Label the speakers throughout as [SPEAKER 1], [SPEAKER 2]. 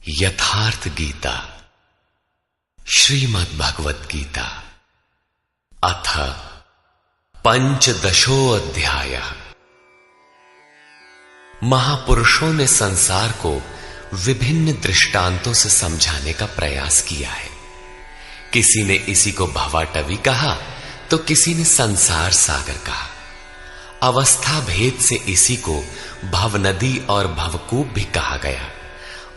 [SPEAKER 1] यथार्थ गीता श्रीमद् भगवत गीता अथ पंचदशो अध्याय। महापुरुषों ने संसार को विभिन्न दृष्टांतों से समझाने का प्रयास किया है। किसी ने इसी को भवाटवी कहा तो किसी ने संसार सागर कहा। अवस्था भेद से इसी को भवनदी और भवकूप भी कहा गया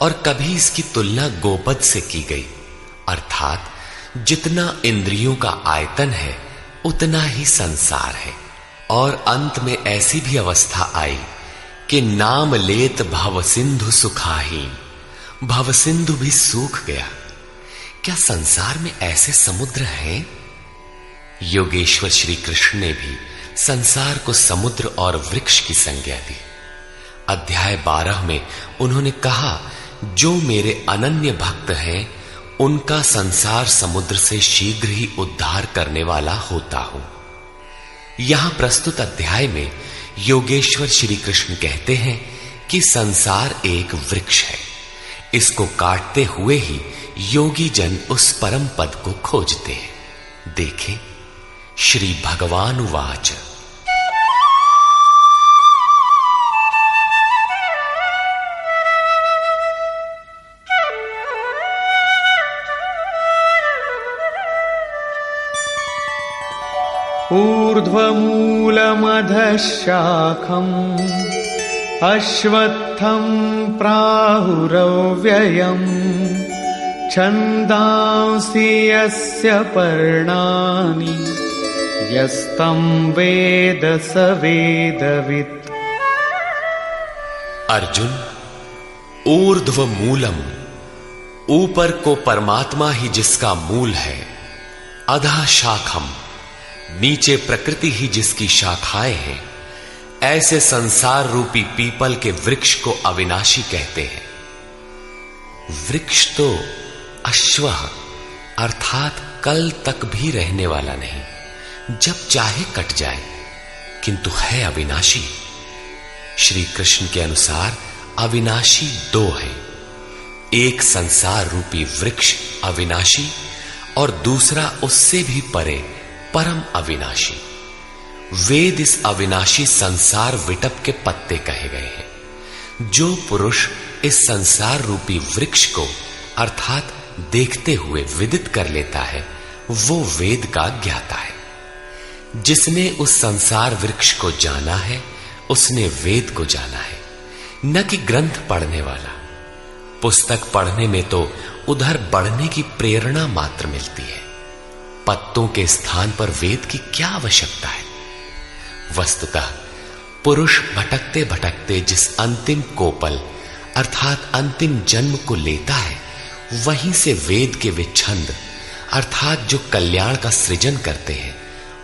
[SPEAKER 1] और कभी इसकी तुलना गोपद से की गई, अर्थात जितना इंद्रियों का आयतन है उतना ही संसार है। और अंत में ऐसी भी अवस्था आई कि नाम लेत भव सिंधु सुखाहीन, भव सिंधु भी सूख गया। क्या संसार में ऐसे समुद्र हैं? योगेश्वर श्री कृष्ण ने भी संसार को समुद्र और वृक्ष की संज्ञा दी। अध्याय 12 में उन्होंने कहा, जो मेरे अनन्य भक्त हैं उनका संसार समुद्र से शीघ्र ही उद्धार करने वाला होता हूं। यहां प्रस्तुत अध्याय में योगेश्वर श्री कृष्ण कहते हैं कि संसार एक वृक्ष है। इसको काटते हुए ही योगी जन उस परम पद को खोजते हैं। देखें, श्री भगवान उवाच।
[SPEAKER 2] ऊर्ध्वमूलमधः शाखम् अश्वत्थं प्राहुरव्ययम् छन्दांसि यस्य पर्णानि यस्तं वेद स वेदवित्।
[SPEAKER 1] अर्जुन, ऊर्ध्व मूलम, ऊपर को परमात्मा ही जिसका मूल है, अधः शाखम, नीचे प्रकृति ही जिसकी शाखाएं हैं, ऐसे संसार रूपी पीपल के वृक्ष को अविनाशी कहते हैं। वृक्ष तो अश्व अर्थात कल तक भी रहने वाला नहीं, जब चाहे कट जाए, किंतु है अविनाशी। श्री कृष्ण के अनुसार अविनाशी दो हैं, एक संसार रूपी वृक्ष अविनाशी और दूसरा उससे भी परे परम अविनाशी। वेद इस अविनाशी संसार विटप के पत्ते कहे गए हैं। जो पुरुष इस संसार रूपी वृक्ष को अर्थात देखते हुए विदित कर लेता है, वो वेद का ज्ञाता है। जिसने उस संसार वृक्ष को जाना है उसने वेद को जाना है, न कि ग्रंथ पढ़ने वाला। पुस्तक पढ़ने में तो उधर बढ़ने की प्रेरणा मात्र मिलती है, पत्तों के स्थान पर वेद की क्या आवश्यकता है? वस्तुतः पुरुष भटकते भटकते जिस अंतिम कोपल अर्थात अंतिम जन्म को लेता है, वहीं से वेद के वे छंद अर्थात जो कल्याण का सृजन करते हैं,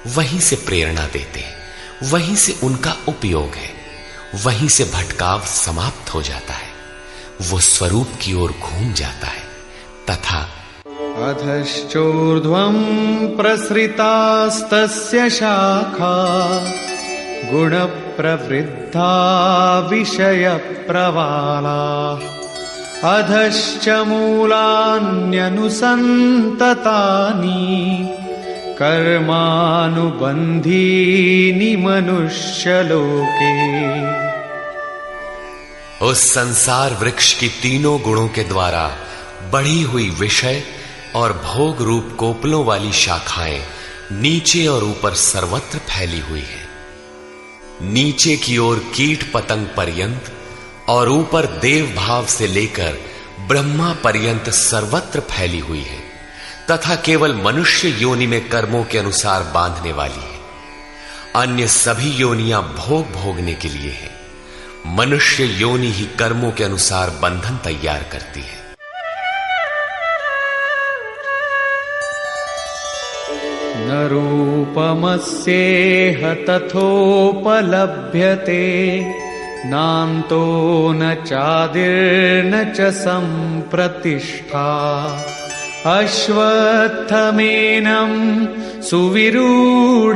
[SPEAKER 1] वहीं से प्रेरणा देते हैं, वहीं से उनका उपयोग है, वहीं से भटकाव समाप्त हो जाता है, वो स्वरूप की ओर घूम जाता है। तथा
[SPEAKER 2] अधश्चोर्ध्वं प्रसृतास्तस्य शाखा गुणप्रवृद्धा विषयप्रवाला अधश्च मूलान्यनुसन्ततानि कर्मानुबन्धीनि मनुष्यलोके।
[SPEAKER 1] उस संसार वृक्ष की तीनों गुणों के द्वारा बढ़ी हुई विषय और भोग रूप कोपलों वाली शाखाएं नीचे और ऊपर सर्वत्र फैली हुई है। नीचे की ओर कीट पतंग पर्यंत और ऊपर देव भाव से लेकर ब्रह्मा पर्यंत सर्वत्र फैली हुई है, तथा केवल मनुष्य योनि में कर्मों के अनुसार बांधने वाली है। अन्य सभी योनियां भोग भोगने के लिए है। मनुष्य योनि ही कर्मों के अनुसार बंधन तैयार करती है।
[SPEAKER 2] न रूपमस्येह तथोपलभ्यते नान्तो न चादिर्न च सम्प्रतिष्ठा अश्वत्थमेनं सुविरूढमूलम्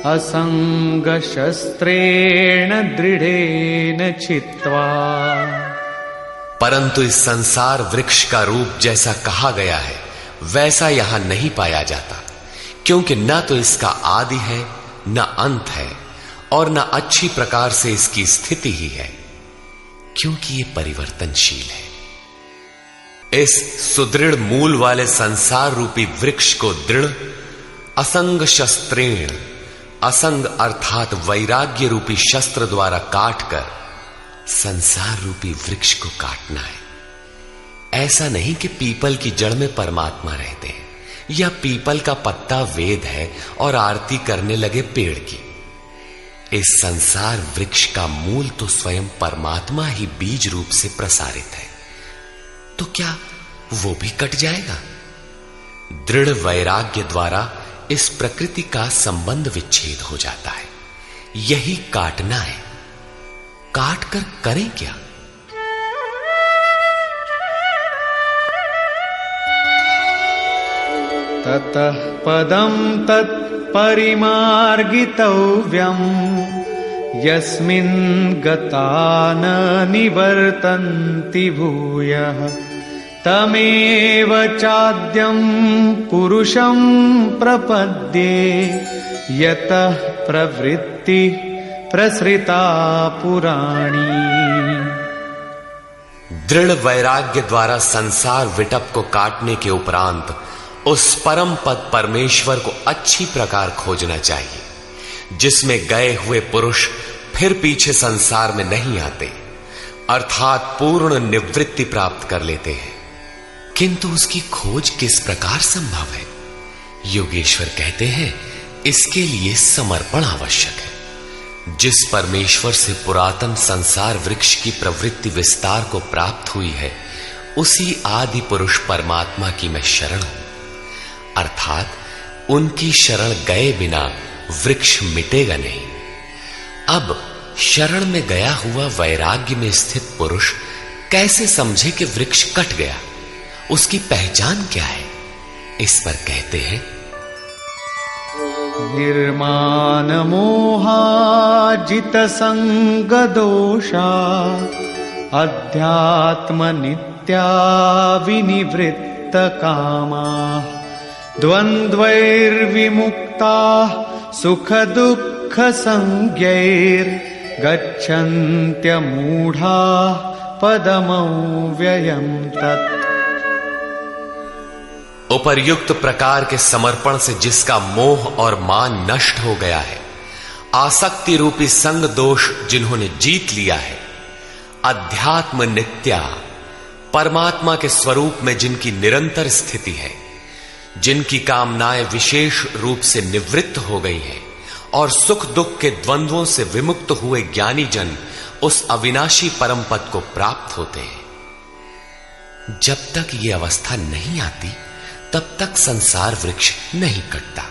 [SPEAKER 2] असंगशस्त्रेण दृढ़ेन छित्त्वा।
[SPEAKER 1] परंतु इस संसार वृक्ष का रूप जैसा कहा गया है वैसा यहां नहीं पाया जाता, क्योंकि न तो इसका आदि है न अंत है और न अच्छी प्रकार से इसकी स्थिति ही है, क्योंकि ये परिवर्तनशील है। इस सुदृढ़ मूल वाले संसार रूपी वृक्ष को दृढ़ असंग शस्त्रेण, असंग अर्थात वैराग्य रूपी शस्त्र द्वारा काटकर संसार रूपी वृक्ष को काटना है। ऐसा नहीं कि पीपल की जड़ में परमात्मा रहते हैं या पीपल का पत्ता वेद है और आरती करने लगे पेड़ की। इस संसार वृक्ष का मूल तो स्वयं परमात्मा ही बीज रूप से प्रसारित है, तो क्या वो भी कट जाएगा? दृढ़ वैराग्य द्वारा इस प्रकृति का संबंध विच्छेद हो जाता है। यही काटना है। काट कर करें क्या?
[SPEAKER 2] ततः पदं तत्परिमार्गितव्यम् यस्मिन् गता न निवर्तन्ति भूयः तमेव चाद्यं पुरुषं प्रपद्ये यतः प्रवृत्ति प्रसृता पुराणी।
[SPEAKER 1] दृढ़ वैराग्य द्वारा संसार विटप को काटने के उपरांत उस परम पद परमेश्वर को अच्छी प्रकार खोजना चाहिए, जिसमें गए हुए पुरुष फिर पीछे संसार में नहीं आते, अर्थात पूर्ण निवृत्ति प्राप्त कर लेते हैं। किंतु उसकी खोज किस प्रकार संभव है? योगेश्वर कहते हैं, इसके लिए समर्पण आवश्यक है। जिस परमेश्वर से पुरातन संसार वृक्ष की प्रवृत्ति विस्तार को प्राप्त हुई है, उसी आदि पुरुष परमात्मा की मैं शरण हूं, अर्थात उनकी शरण गए बिना वृक्ष मिटेगा नहीं। अब शरण में गया हुआ वैराग्य में स्थित पुरुष कैसे समझे कि वृक्ष कट गया? उसकी पहचान क्या है? इस पर कहते हैं,
[SPEAKER 2] निर्माण मोहाजित संग दोषा अध्यात्म नित्या विनिवृत्त कामा द्वंद्वैर्विमुक्ता सुख दुःख संज्ञैर् गच्छन्त्यमूढ़ा पदमव्ययं तत्।
[SPEAKER 1] उपर्युक्त प्रकार के समर्पण से जिसका मोह और मान नष्ट हो गया है, आसक्ति रूपी संग दोष जिन्होंने जीत लिया है, अध्यात्म नित्या परमात्मा के स्वरूप में जिनकी निरंतर स्थिति है, जिनकी कामनाएं विशेष रूप से निवृत्त हो गई हैं और सुख दुख के द्वंद्वों से विमुक्त हुए ज्ञानी जन उस अविनाशी परम पद को प्राप्त होते हैं। जब तक यह अवस्था नहीं आती तब तक संसार वृक्ष नहीं कटता।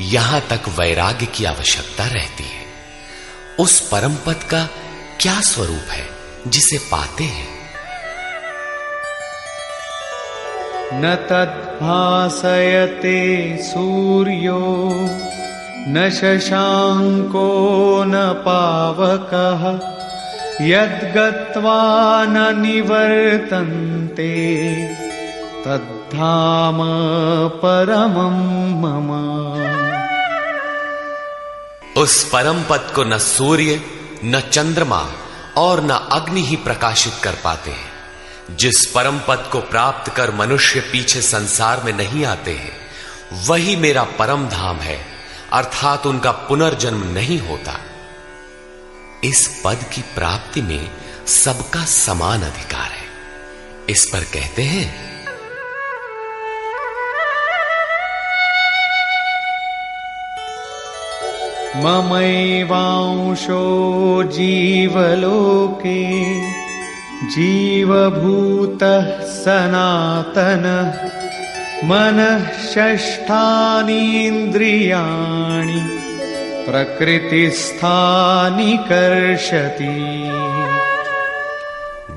[SPEAKER 1] यहां तक वैराग्य की आवश्यकता रहती है। उस परम पद का क्या स्वरूप है जिसे पाते हैं?
[SPEAKER 2] न तद्भासयते सूर्यो न शशांको न पावकः यद्गत्वा न निवर्तन्ते तद्धाम परमं मम।
[SPEAKER 1] उस परम पद को न सूर्य न चंद्रमा और न अग्नि ही प्रकाशित कर पाते हैं। जिस परम पद को प्राप्त कर मनुष्य पीछे संसार में नहीं आते हैं, वही मेरा परम धाम है, अर्थात उनका पुनर्जन्म नहीं होता। इस पद की प्राप्ति में सबका समान अधिकार है। इस पर कहते हैं,
[SPEAKER 2] ममैवांशो जीवलोके जीवभूतः सनातनः मनः षष्ठानीन्द्रियाणि प्रकृतिस्थानि कर्षति।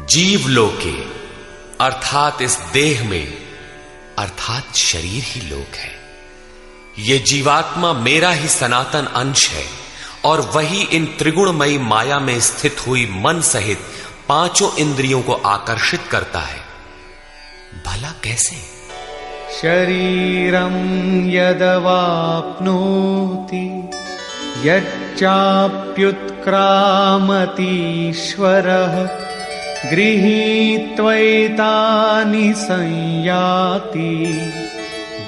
[SPEAKER 1] जीवलोके अर्थात इस देह में, अर्थात शरीर ही लोक है। ये जीवात्मा मेरा ही सनातन अंश है और वही इन त्रिगुणमयी माया में स्थित हुई मन सहित पांचों इंद्रियों को आकर्षित करता है। भला कैसे?
[SPEAKER 2] शरीरं यदवाप्नोति यच्चाप्युत्क्रामतीश्वरः गृहीत्वैतानि संयाति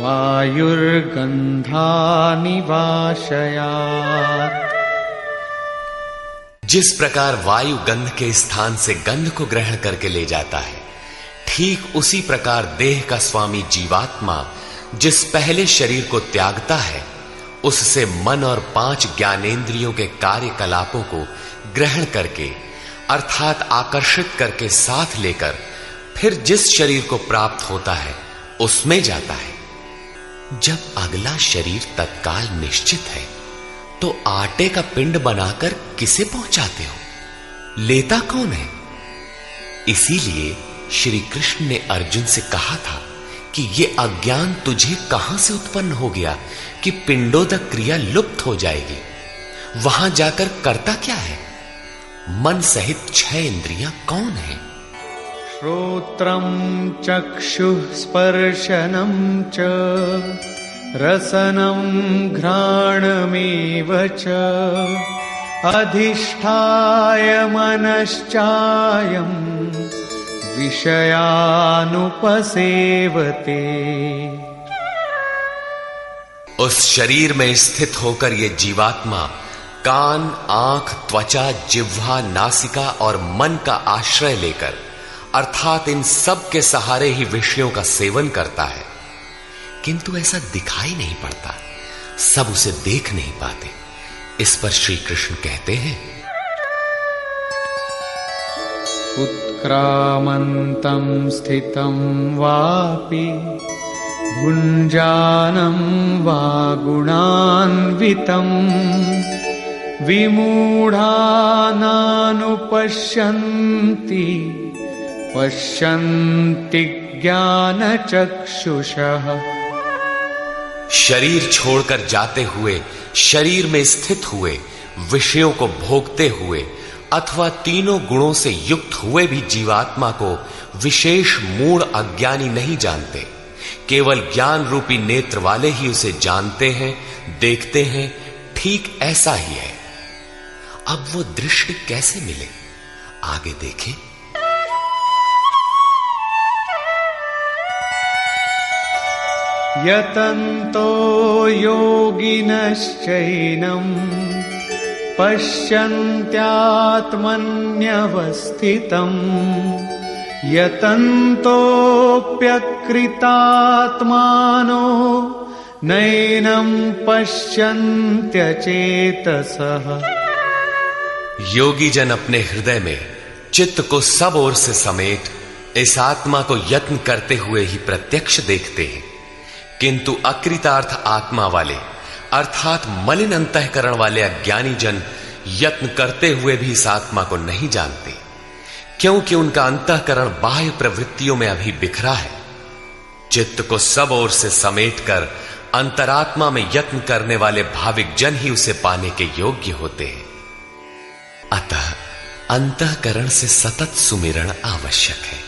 [SPEAKER 2] वायुर्गन्धानि वाशयात्।
[SPEAKER 1] जिस प्रकार वायु गंध के स्थान से गंध को ग्रहण करके ले जाता है, ठीक उसी प्रकार देह का स्वामी जीवात्मा जिस पहले शरीर को त्यागता है, उससे मन और 5 ज्ञानेंद्रियों के कार्यकलापों को ग्रहण करके अर्थात आकर्षित करके साथ लेकर फिर जिस शरीर को प्राप्त होता है उसमें जाता है। जब अगला शरीर तत्काल निश्चित है तो आटे का पिंड बनाकर किसे पहुंचाते हो? लेता कौन है? इसीलिए श्री कृष्ण ने अर्जुन से कहा था कि ये अज्ञान तुझे कहां से उत्पन्न हो गया कि पिंडोदक क्रिया लुप्त हो जाएगी। वहां जाकर करता क्या है? मन सहित 6 इंद्रियां कौन है?
[SPEAKER 2] श्रोत्रं चक्षुः स्पर्शनं च रसनं घ्राणमेव च अधिष्ठाय मनश्चायं विषयानुपसेवते।
[SPEAKER 1] उस शरीर में स्थित होकर ये जीवात्मा कान, आंख, त्वचा, जिह्वा, नासिका और मन का आश्रय लेकर अर्थात इन सब के सहारे ही विषयों का सेवन करता है, किंतु ऐसा दिखाई नहीं पड़ता, सब उसे देख नहीं पाते। इस पर श्री कृष्ण कहते हैं,
[SPEAKER 2] उत्क्रामन्तं स्थितं वापि भुञ्जानं वा गुणान्वितं विमूढानानुपश्यन्ति पश्यन्ति ज्ञानचक्षुषः।
[SPEAKER 1] शरीर छोड़कर जाते हुए, शरीर में स्थित हुए, विषयों को भोगते हुए अथवा तीनों गुणों से युक्त हुए भी जीवात्मा को विशेष मूढ़ अज्ञानी नहीं जानते। केवल ज्ञान रूपी नेत्र वाले ही उसे जानते हैं, देखते हैं। ठीक ऐसा ही है। अब वो दृष्टि कैसे मिले? आगे देखें।
[SPEAKER 2] यतन्तो योगिनश्चैनं पश्यन्त्यात्मन्यवस्थितं यतन्तोऽप्यकृतात्मानो नैनं पश्यन्त्यचेतसः।
[SPEAKER 1] योगी जन अपने हृदय में चित्त को सब ओर से समेट इस आत्मा को यत्न करते हुए ही प्रत्यक्ष देखते हैं, किंतु अकृतार्थ आत्मा वाले अर्थात मलिन अंतःकरण वाले अज्ञानी जन यत्न करते हुए भी इस आत्मा को नहीं जानते, क्योंकि उनका अंतःकरण बाह्य प्रवृत्तियों में अभी बिखरा है। चित्त को सब ओर से समेटकर अंतरात्मा में यत्न करने वाले भाविक जन ही उसे पाने के योग्य होते हैं। अतः अंतःकरण से सतत सुमिरण आवश्यक है।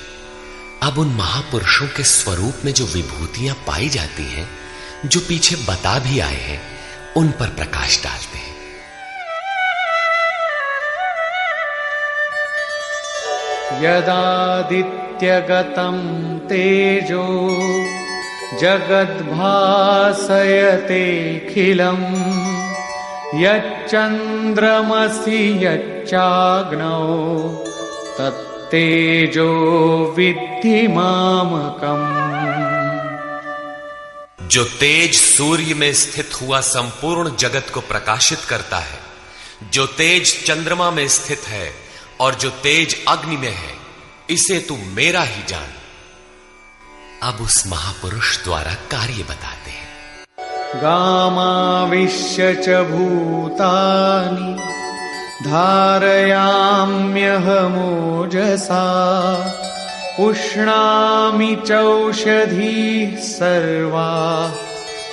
[SPEAKER 1] अब उन महापुरुषों के स्वरूप में जो विभूतियां पाई जाती हैं, जो पीछे बता भी आए हैं, उन पर प्रकाश डालते हैं।
[SPEAKER 2] यदादित्यगतं तेजो जगद्भासयतेऽखिलम् यच्चन्द्रमसि यच्चाग्नौ तत्तेजो विद्धि मामकम्।
[SPEAKER 1] जो तेज सूर्य में स्थित हुआ संपूर्ण जगत को प्रकाशित करता है, जो तेज चंद्रमा में स्थित है और जो तेज अग्नि में है, इसे तू मेरा ही जान। अब उस महापुरुष द्वारा कार्य बताते हैं।
[SPEAKER 2] गामाविश्य च भूतानि धारयाम्यहमोजसा पुष्णामि चौषधीः सर्वाः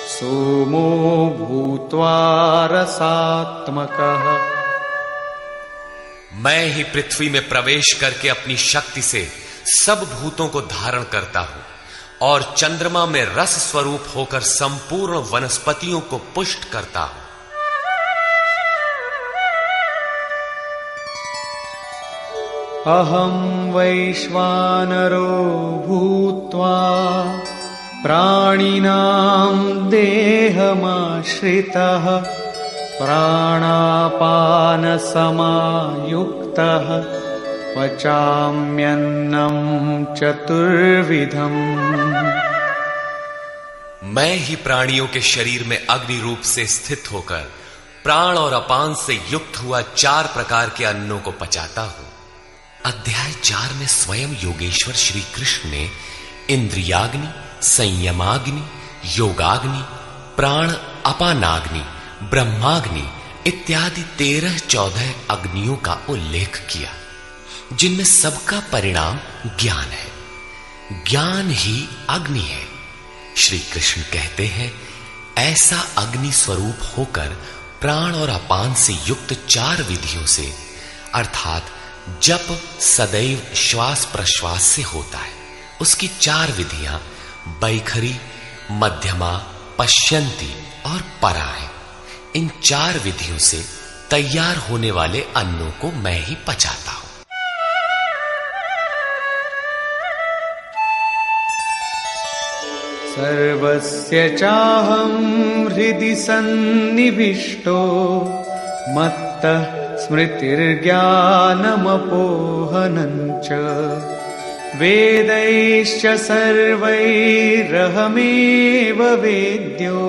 [SPEAKER 2] सोमो भूत्वा रसात्मकः।
[SPEAKER 1] मैं ही पृथ्वी में प्रवेश करके अपनी शक्ति से सब भूतों को धारण करता हूं और चंद्रमा में रस स्वरूप होकर संपूर्ण वनस्पतियों को पुष्ट करता हूं।
[SPEAKER 2] अहं वैश्वानरो भूत्वा प्राणिनां देहमाश्रितः प्राणापानसमायुक्तः पचाम्यन्नं चतुर्विधम्।
[SPEAKER 1] मैं ही प्राणियों के शरीर में अग्नि रूप से स्थित होकर प्राण और अपान से युक्त हुआ 4 प्रकार के अन्नों को पचाता हूं। अध्याय 4 में स्वयं योगेश्वर श्री कृष्ण ने इंद्रियाग्नि, संयमाग्नि, योगाग्नि, प्राण अपानाग्नि, ब्रह्माग्नि इत्यादि 13-14 अग्नियों का उल्लेख किया, जिनमें सबका परिणाम ज्ञान है। ज्ञान ही अग्नि है। श्री कृष्ण कहते हैं, ऐसा अग्नि स्वरूप होकर प्राण और अपान से युक्त 4 विधियों से, अर्थात जप सदैव श्वास प्रश्वास से होता है, उसकी 4 विधियां बैखरी, मध्यमा, पश्यंती और परा है। इन 4 विधियों से तैयार होने वाले अन्नों को मैं ही पचाता हूं।
[SPEAKER 2] सर्वस्य चाहं हृदि सन्निविष्टो मत्तः स्मृतिर्ज्ञानमपोहनं च वेदैश्च सर्वैरहमेव वेद्यो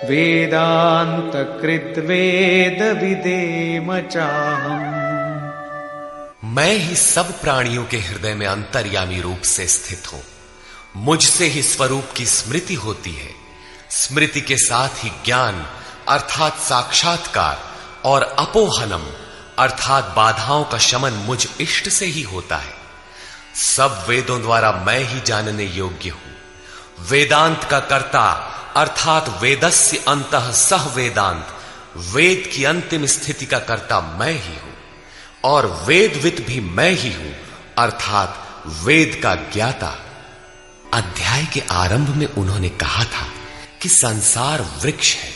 [SPEAKER 2] वेदान्तकृद्वेदविदेम चाहम्।
[SPEAKER 1] मैं ही सब प्राणियों के हृदय में अंतर्यामी रूप से स्थित हूं। मुझसे ही स्वरूप की स्मृति होती है। स्मृति के साथ ही ज्ञान अर्थात साक्षात्कार और अपोहनम अर्थात बाधाओं का शमन मुझ इष्ट से ही होता है। सब वेदों द्वारा मैं ही जानने योग्य हूं। वेदांत का कर्ता अर्थात वेदस्य अंतः सह वेदांत, वेद की अंतिम स्थिति का कर्ता मैं ही हूं और वेदविद भी मैं ही हूं अर्थात वेद का ज्ञाता। अध्याय के आरंभ में उन्होंने कहा था कि संसार वृक्ष है,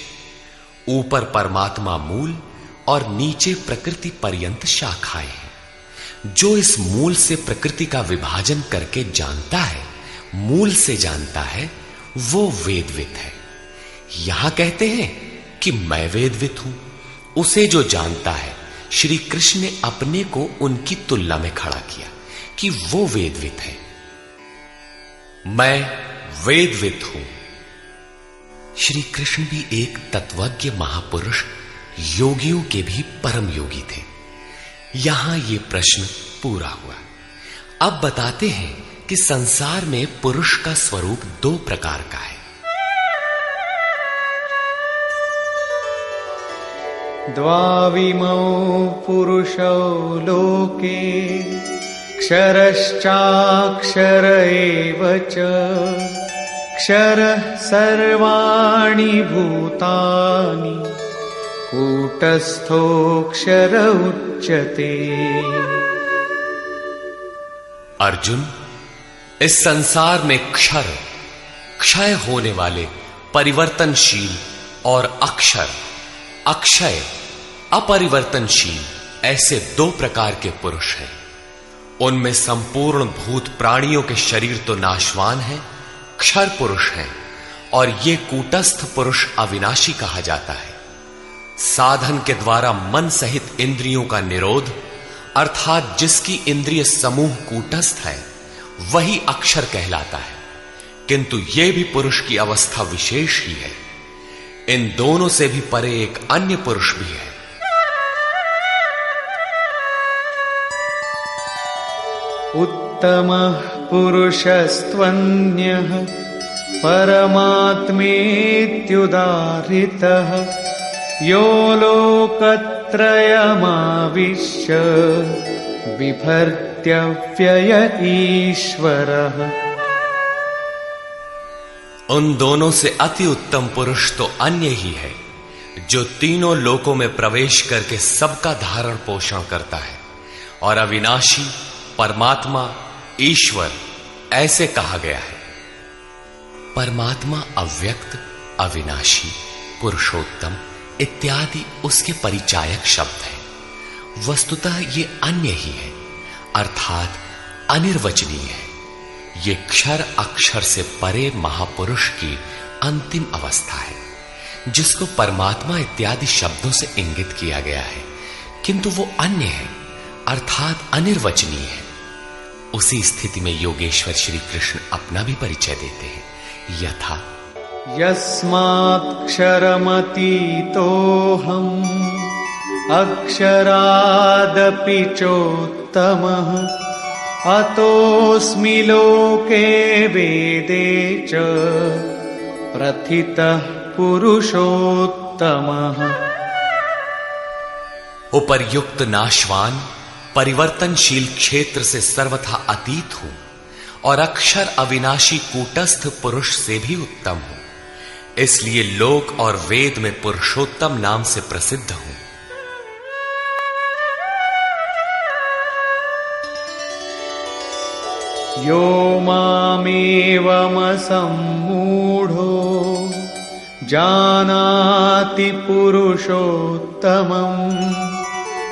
[SPEAKER 1] ऊपर परमात्मा मूल और नीचे प्रकृति पर्यंत शाखाएं हैं। जो इस मूल से प्रकृति का विभाजन करके जानता है, मूल से जानता है, वो वेदवित है। यहां कहते हैं कि मैं वेदवित हूं। उसे जो जानता है, श्री कृष्ण ने अपने को उनकी तुलना में खड़ा किया कि वो वेदवित है। मैं वेदवित हूं। श्री कृष्ण भी एक तत्वज्ञ महापुरुष, योगियों के भी परम योगी थे। यहां ये प्रश्न पूरा हुआ। अब बताते हैं कि संसार में पुरुष का स्वरूप 2 प्रकार का है।
[SPEAKER 2] द्वाविमौ पुरुषौ लोके क्षरश्चाक्षर एव च क्षरः सर्वाणि भूतानि कूटस्थोऽक्षर उच्यते।
[SPEAKER 1] अर्जुन, इस संसार में क्षर, क्षय होने वाले, परिवर्तनशील और अक्षर, अक्षय, अपरिवर्तनशील ऐसे 2 प्रकार के पुरुष हैं। उनमें संपूर्ण भूत प्राणियों के शरीर तो नाशवान है, क्षर पुरुष हैं, और ये कूटस्थ पुरुष अविनाशी कहा जाता है। साधन के द्वारा मन सहित इंद्रियों का निरोध अर्थात जिसकी इंद्रिय समूह कूटस्थ है, वही अक्षर कहलाता है। किंतु यह भी पुरुष की अवस्था विशेष ही है। इन दोनों से भी परे एक अन्य पुरुष भी है।
[SPEAKER 2] उत्तमः पुरुषस्त्वन्यः परमात्मेत्युदाहृतः यो लोकत्रयमाविश्य बिभर्त्यव्यय ईश्वरः।
[SPEAKER 1] उन दोनों से अति उत्तम पुरुष तो अन्य ही है, जो तीनों लोकों में प्रवेश करके सबका धारण पोषण करता है, और अविनाशी परमात्मा ईश्वर ऐसे कहा गया है। परमात्मा अव्यक्त, अविनाशी, पुरुषोत्तम इत्यादि उसके परिचायक शब्द हैं। वस्तुतः ये अन्य ही है, अर्थात अनिर्वचनीय है। ये क्षर अक्षर से परे महापुरुष की अंतिम अवस्था है, जिसको परमात्मा इत्यादि शब्दों से इंगित किया गया है, किंतु वो अन्य है, अर्थात अनिर्वचनीय है। उसी स्थिति में योगेश्वर श्री कृष्ण अपना भी परिचय देते हैं, यथा
[SPEAKER 2] यस्मात्क्षरमतीतोऽहम् अक्षरादपि चोत्तमः अतोऽस्मि लोके वेदे च प्रथितः पुरुषोत्तमः।
[SPEAKER 1] उपर्युक्त नाशवान परिवर्तनशील क्षेत्र से सर्वथा अतीत हूं और अक्षर अविनाशी कूटस्थ पुरुष से भी उत्तम हूं, इसलिए लोक और वेद में पुरुषोत्तम नाम से प्रसिद्ध हूं।
[SPEAKER 2] यो मामेवमसम्मूढो जानाति पुरुषोत्तमम्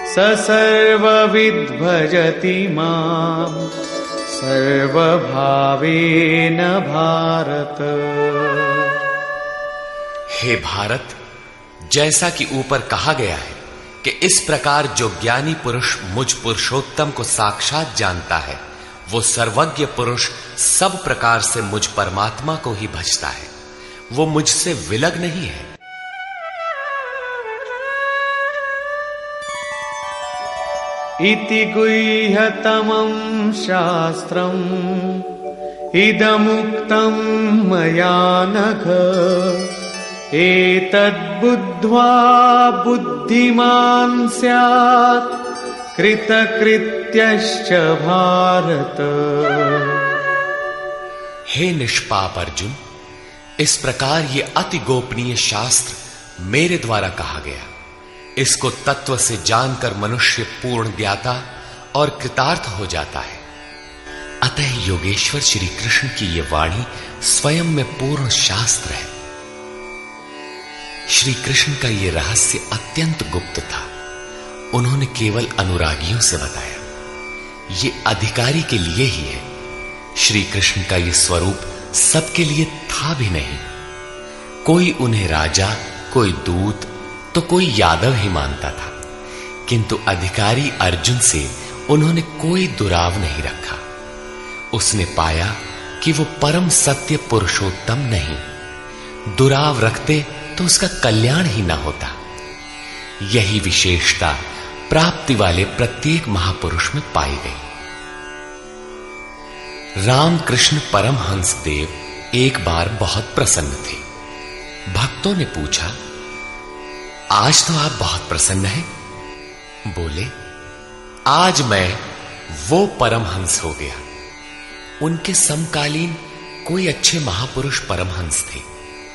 [SPEAKER 2] स सर्वविद् भजति माम् सर्वभावेन भारत।
[SPEAKER 1] हे भारत, जैसा कि ऊपर कहा गया है कि इस प्रकार जो ज्ञानी पुरुष मुझ पुरुषोत्तम को साक्षात जानता है, वो सर्वज्ञ पुरुष सब प्रकार से मुझ परमात्मा को ही भजता है। वो मुझसे विलग नहीं है।
[SPEAKER 2] इति गुह्यतमं शास्त्रम् इदमुक्तं मया नघ एतद्बुद्ध्वा बुद्धिमान् स्यात् कृतकृत्यश्च भारत।
[SPEAKER 1] हे निष्पाप अर्जुन, इस प्रकार ये अति गोपनीय शास्त्र मेरे द्वारा कहा गया। इसको तत्व से जानकर मनुष्य पूर्ण ज्ञाता और कृतार्थ हो जाता है। अतः योगेश्वर श्री कृष्ण की ये वाणी स्वयं में पूर्ण शास्त्र है। श्री कृष्ण का ये रहस्य अत्यंत गुप्त था, उन्होंने केवल अनुरागियों से बताया। ये अधिकारी के लिए ही है। श्री कृष्ण का ये स्वरूप सबके लिए था भी नहीं। कोई उन्हें राजा, कोई दूत, तो कोई यादव ही मानता था, किंतु अधिकारी अर्जुन से उन्होंने कोई दुराव नहीं रखा। उसने पाया कि वो परम सत्य पुरुषोत्तम नहीं। दुराव रखते तो उसका कल्याण ही ना होता। यही विशेषता प्राप्ति वाले प्रत्येक महापुरुष में पाई गई। रामकृष्ण परमहंस देव एक बार बहुत प्रसन्न थे। भक्तों ने पूछा, आज तो आप बहुत प्रसन्न हैं? बोले, आज मैं वो परमहंस हो गया। उनके समकालीन कोई अच्छे महापुरुष परमहंस थे,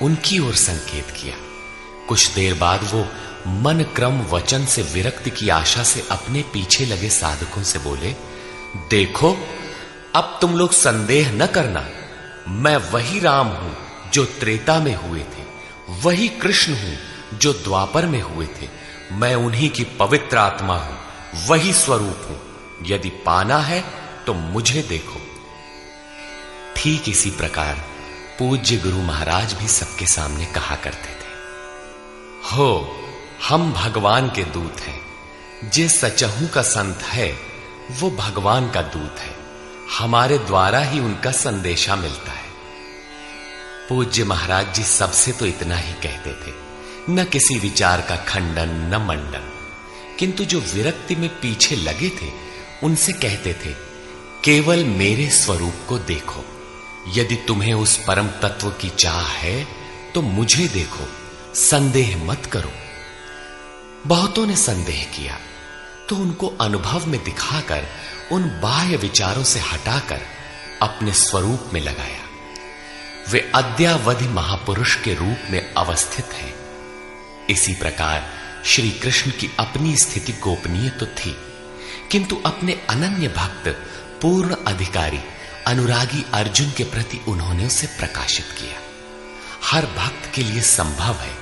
[SPEAKER 1] उनकी ओर संकेत किया। कुछ देर बाद वो मन क्रम वचन से विरक्ति की आशा से अपने पीछे लगे साधकों से बोले, देखो, अब तुम लोग संदेह न करना, मैं वही राम हूं जो त्रेता में हुए थे, वही कृष्ण हूं जो द्वापर में हुए थे। मैं उन्हीं की पवित्र आत्मा हूं, वही स्वरूप हूं। यदि पाना है तो मुझे देखो। ठीक इसी प्रकार पूज्य गुरु महाराज भी सबके सामने कहा करते थे, हो, हम भगवान के दूत हैं। जे सचहू का संत है वो भगवान का दूत है। हमारे द्वारा ही उनका संदेशा मिलता है। पूज्य महाराज जी सबसे तो इतना ही कहते थे, न किसी विचार का खंडन न मंडन, किंतु जो विरक्ति में पीछे लगे थे उनसे कहते थे, केवल मेरे स्वरूप को देखो। यदि तुम्हें उस परम तत्व की चाह है तो मुझे देखो, संदेह मत करो। बहुतों ने संदेह किया तो उनको अनुभव में दिखाकर उन बाह्य विचारों से हटाकर अपने स्वरूप में लगाया। वे अद्यावधि महापुरुष के रूप में अवस्थित हैं। इसी प्रकार श्री कृष्ण की अपनी स्थिति गोपनीय तो थी, किंतु अपने अनन्य भक्त पूर्ण अधिकारी अनुरागी अर्जुन के प्रति उन्होंने उसे प्रकाशित किया। हर भक्त के लिए संभव है,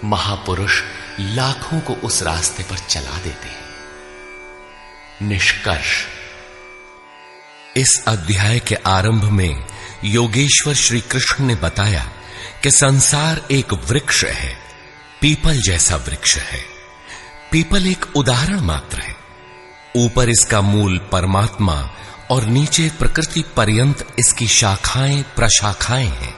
[SPEAKER 1] महापुरुष लाखों को उस रास्ते पर चला देते हैं। निष्कर्ष, इस अध्याय के आरंभ में योगेश्वर श्री कृष्ण ने बताया कि संसार एक वृक्ष है, पीपल जैसा वृक्ष है। पीपल एक उदाहरण मात्र है। ऊपर इसका मूल परमात्मा और नीचे प्रकृति पर्यंत इसकी शाखाएं प्रशाखाएं हैं।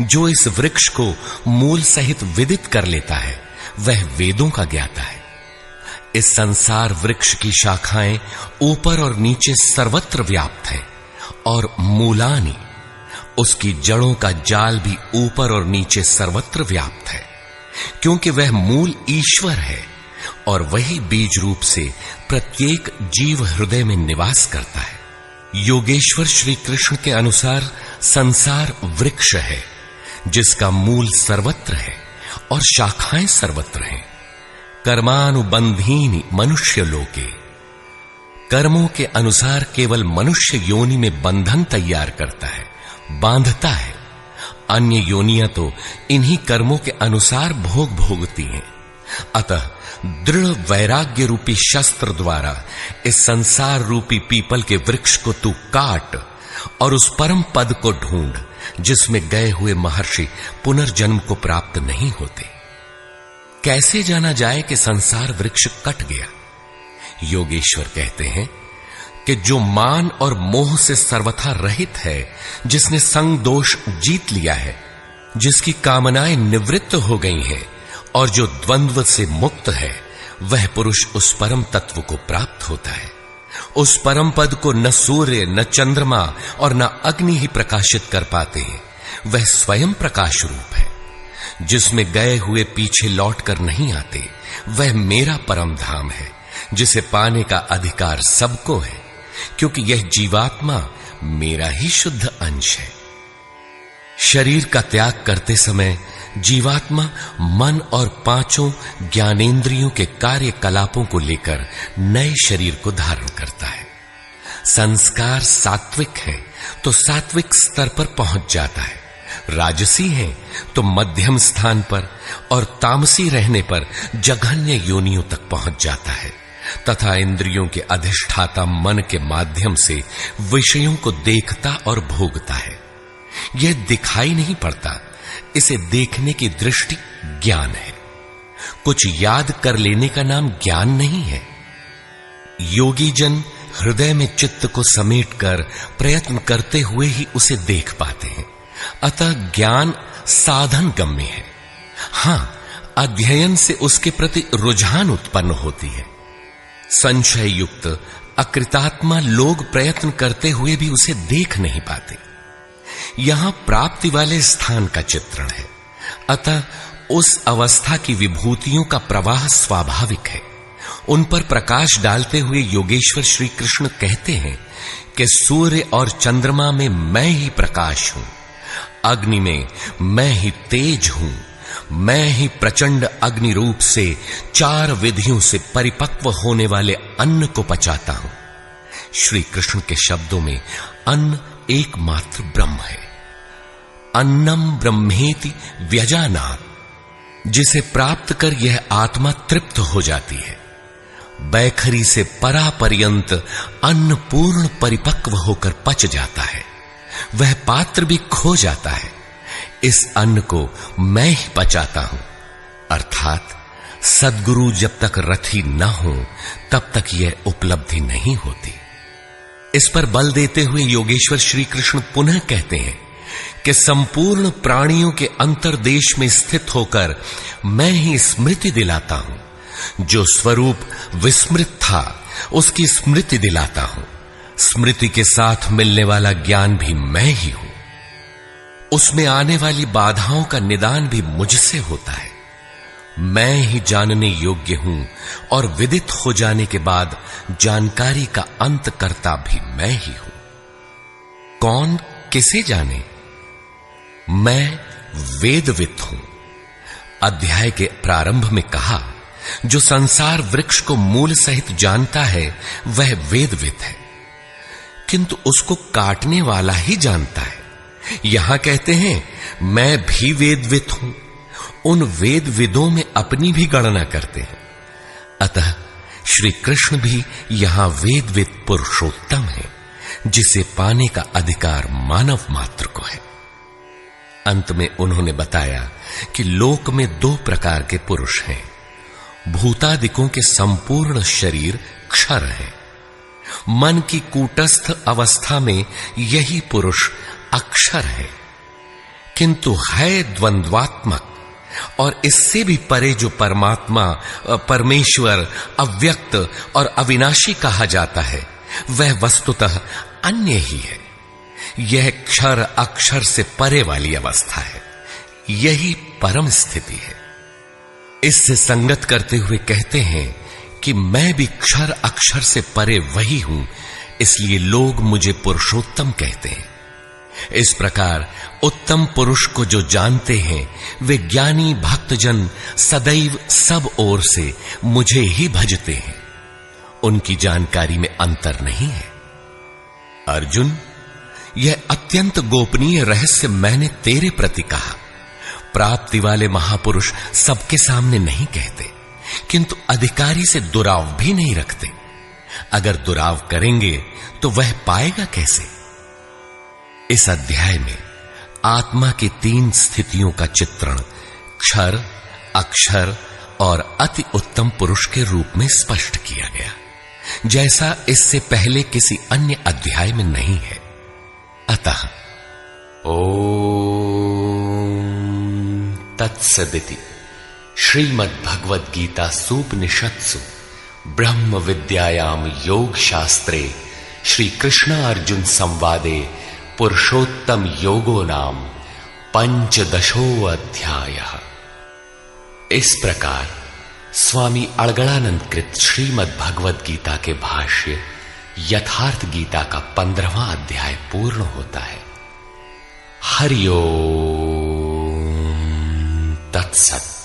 [SPEAKER 1] जो इस वृक्ष को मूल सहित विदित कर लेता है वह वेदों का ज्ञाता है। इस संसार वृक्ष की शाखाएं ऊपर और नीचे सर्वत्र व्याप्त हैं और मूलानि, उसकी जड़ों का जाल भी ऊपर और नीचे सर्वत्र व्याप्त है, क्योंकि वह मूल ईश्वर है और वही बीज रूप से प्रत्येक जीव हृदय में निवास करता है। योगेश्वर श्री कृष्ण के अनुसार संसार वृक्ष है जिसका मूल सर्वत्र है और शाखाएं सर्वत्र हैं। कर्मानुबंधीनि मनुष्य लोके, कर्मों के अनुसार केवल मनुष्य योनि में बंधन तैयार करता है, बांधता है। अन्य योनियां तो इन्हीं कर्मों के अनुसार भोग भोगती हैं। अतः दृढ़ वैराग्य रूपी शस्त्र द्वारा इस संसार रूपी पीपल के वृक्ष को तू काट और उस परम पद को ढूंढ जिसमें गए हुए महर्षि पुनर्जन्म को प्राप्त नहीं होते। कैसे जाना जाए कि संसार वृक्ष कट गया? योगेश्वर कहते हैं कि जो मान और मोह से सर्वथा रहित है, जिसने संग दोष जीत लिया है, जिसकी कामनाएं निवृत्त हो गई हैं और जो द्वंद्व से मुक्त है, वह पुरुष उस परम तत्व को प्राप्त होता है। उस परम पद को न सूर्य, न चंद्रमा और न अग्नि ही प्रकाशित कर पाते हैं। वह स्वयं प्रकाश रूप है जिसमें गए हुए पीछे लौट कर नहीं आते। वह मेरा परम धाम है जिसे पाने का अधिकार सबको है, क्योंकि यह जीवात्मा मेरा ही शुद्ध अंश है। शरीर का त्याग करते समय जीवात्मा मन और पांचों ज्ञानेंद्रियों के कार्यकलापों को लेकर नए शरीर को धारण करता है। संस्कार सात्विक है तो सात्विक स्तर पर पहुंच जाता है, राजसी है तो मध्यम स्थान पर और तामसी रहने पर जघन्य योनियों तक पहुंच जाता है तथा इंद्रियों के अधिष्ठाता मन के माध्यम से विषयों को देखता और भोगता है। यह दिखाई नहीं पड़ता, इसे देखने की दृष्टि ज्ञान है। कुछ याद कर लेने का नाम ज्ञान नहीं है। योगी जन हृदय में चित्त को समेटकर प्रयत्न करते हुए ही उसे देख पाते हैं। अतः ज्ञान साधन गम्य है। हां, अध्ययन से उसके प्रति रुझान उत्पन्न होती है। संशय युक्त अकृतात्मा लोग प्रयत्न करते हुए भी उसे देख नहीं पाते। यहां प्राप्ति वाले स्थान का चित्रण है। अतः उस अवस्था की विभूतियों का प्रवाह स्वाभाविक है। उन पर प्रकाश डालते हुए योगेश्वर श्री कृष्ण कहते हैं कि सूर्य और चंद्रमा में मैं ही प्रकाश हूं, अग्नि में मैं ही तेज हूं, मैं ही प्रचंड अग्नि रूप से 4 विधियों से परिपक्व होने वाले अन्न को पचाता हूं। श्री कृष्ण के शब्दों में अन्न एकमात्र ब्रह्म है। अन्नम ब्रह्मेति व्यजानात्, जिसे प्राप्त कर यह आत्मा तृप्त हो जाती है। बैखरी से परापर्यंत अन्न पूर्ण परिपक्व होकर पच जाता है, वह पात्र भी खो जाता है। इस अन्न को मैं ही पचाता हूं, अर्थात सद्गुरु जब तक रथी न हो तब तक यह उपलब्धि नहीं होती। इस पर बल देते हुए योगेश्वर श्री कृष्ण पुनः कहते हैं कि संपूर्ण प्राणियों के अंतर्देश में स्थित होकर मैं ही स्मृति दिलाता हूं। जो स्वरूप विस्मृत था उसकी स्मृति दिलाता हूं। स्मृति के साथ मिलने वाला ज्ञान भी मैं ही हूं। उसमें आने वाली बाधाओं का निदान भी मुझसे होता है। मैं ही जानने योग्य हूं और विदित हो जाने के बाद जानकारी का अंत करता भी मैं ही हूं। कौन किसे जाने? मैं वेदवित् हूं। अध्याय के प्रारंभ में कहा, जो संसार वृक्ष को मूल सहित जानता है वह वेदविद है, किंतु उसको काटने वाला ही जानता है। यहां कहते हैं मैं भी वेदविद हूं। उन वेदविदों में अपनी भी गणना करते हैं। अतः श्री कृष्ण भी यहां वेदविद पुरुषोत्तम है, जिसे पाने का अधिकार मानव मात्र को है। अंत में उन्होंने बताया कि लोक में दो प्रकार के पुरुष हैं। भूतादिकों के संपूर्ण शरीर क्षर है। मन की कूटस्थ अवस्था में यही पुरुष अक्षर है, किंतु है द्वंद्वात्मक, और इससे भी परे जो परमात्मा, परमेश्वर, अव्यक्त और अविनाशी कहा जाता है, वह वस्तुतः अन्य ही है। यह क्षर अक्षर से परे वाली अवस्था है। यही परम स्थिति है। इससे संगत करते हुए कहते हैं कि मैं भी क्षर अक्षर से परे वही हूं, इसलिए लोग मुझे पुरुषोत्तम कहते हैं। इस प्रकार उत्तम पुरुष को जो जानते हैं वे ज्ञानी भक्तजन सदैव सब ओर से मुझे ही भजते हैं। उनकी जानकारी में अंतर नहीं है। अर्जुन, यह अत्यंत गोपनीय रहस्य मैंने तेरे प्रति कहा। प्राप्ति वाले महापुरुष सबके सामने नहीं कहते, किंतु अधिकारी से दुराव भी नहीं रखते। अगर दुराव करेंगे तो वह पाएगा कैसे? इस अध्याय में आत्मा की 3 स्थितियों का चित्रण क्षर, अक्षर और अति उत्तम पुरुष के रूप में स्पष्ट किया गया, जैसा इससे पहले किसी अन्य अध्याय में नहीं है। अतः ओम तत्सदिति श्रीमद् भगवद गीता सूपनिषत्सु ब्रह्म विद्यायाम योग शास्त्रे श्री कृष्ण अर्जुन संवादे पुरुषोत्तम योगो नाम 15 अध्यायः। इस प्रकार स्वामी अड़गड़ानंद कृत श्रीमद् भगवद गीता के भाष्य यथार्थ गीता का 15वां अध्याय पूर्ण होता है। हरि ओम तत्सत्।